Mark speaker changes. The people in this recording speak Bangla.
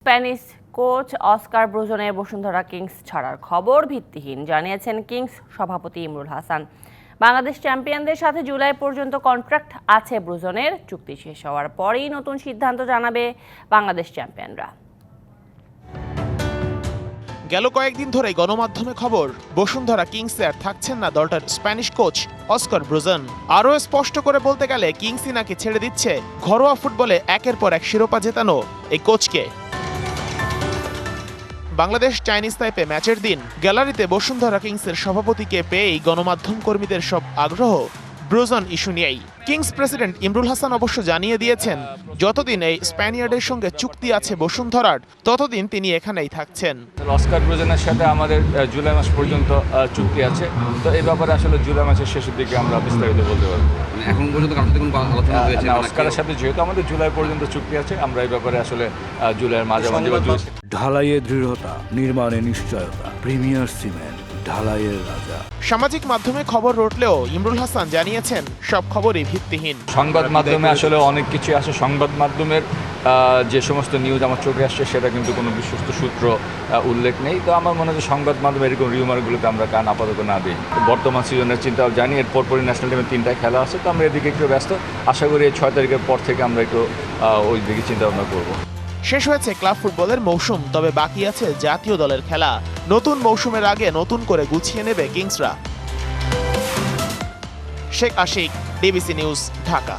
Speaker 1: স্প্যানিশ কোচ অস্কার ব্রুজনের বসুন্ধরা কিংস ছাড়ার খবর ভিত্তিহীন জানিয়েছেন কিংস সভাপতি ইমরুল হাসান। বাংলাদেশ চ্যাম্পিয়নদের সাথে জুলাই পর্যন্ত কন্ট্রাক্ট আছে ব্রুজনের। চুক্তি শেষ হওয়ার পরেই নতুন সিদ্ধান্ত জানাবে বাংলাদেশ চ্যাম্পিয়নরা।
Speaker 2: গেল কয়েকদিন ধরে গণমাধ্যমে খবর, বসুন্ধরা কিংসে আর থাকছেন না দলটার স্প্যানিশ কোচ অস্কার ব্রুজন। আরও স্পষ্ট করে বলতে গেলে কিংসই নাকি ছেড়ে দিচ্ছে ঘরোয়া ফুটবলে একের পর এক শিরোপা জেতানো এই কোচকে। বাংলাদেশ চাইনিজ তাইপে ম্যাচের দিন গ্যালারিতে বসুন্ধরা কিংসের সভাপতিকে পেয়েই গণমাধ্যম কর্মীদের সব আগ্রহ ব্রুজন ইস্যু নিয়েই। কিংস প্রেসিডেন্ট ইমরুল হাসান অবশ্য জানিয়ে দিয়েছেন, যতদিন এই স্প্যানিয়ার্ডের সঙ্গে চুক্তি আছে বসুন্ধরার ততদিন তিনি এখানেই থাকছেন।
Speaker 3: অস্কার ব্রুজনের সাথে আমাদের জুলাই মাস পর্যন্ত চুক্তি আছে, তো এই ব্যাপারে আসলে জুলাই মাসের শেষের দিকে আমরা বিস্তারিত বলতে পারবো।
Speaker 4: এখন পর্যন্ত কারোর সাথে কোনো আলোচনা হয়েছে না?
Speaker 3: অস্কারের সাথে যেহেতু আমাদের জুলাই পর্যন্ত চুক্তি আছে, আমরা এই ব্যাপারে আসলে জুলাইয়ের মাঝামাঝি।
Speaker 5: ঢালাইয়ে দৃঢ়তা, নির্মাণে নিশ্চয়তা, প্রিমিয়ার সিমেন্ট, ঢালাইয়ের রাজা।
Speaker 2: সামাজিক মাধ্যমে খবর রটলেও ইমরুল হাসান জানিয়েছেন সব খবরই ভিত্তিহীন।
Speaker 3: সংবাদ মাধ্যমে আসলে অনেক কিছু আসে, সংবাদ মাধ্যমের যে সমস্ত নিউজ আমার চোখে আসছে সেটা কিন্তু কোনো বিশ্বস্ত সূত্র উল্লেখ নেই। তো আমার মনে হয় সংবাদ মাধ্যমে এরকম রিউমারগুলোতে আমরা কান আপাতত না দিই। বর্তমান সিজনের চিন্তা জানি, এর পরপরই ন্যাশনাল টিমের 3টা খেলা আছে, তো আমরা এদিকে একটু ব্যস্ত। আশা করি এই 6 তারিখের পর থেকে আমরা একটু ওই দিকে চিন্তা ভাবনা করবো।
Speaker 2: শেষ হয়েছে ক্লাব ফুটবলের মৌসুম, তবে বাকি আছে জাতীয় দলের খেলা। নতুন মৌসুমের আগে নতুন করে গুছিয়ে নেবে কিংসরা। Sheikh Ashiq, DBC news, Dhaka.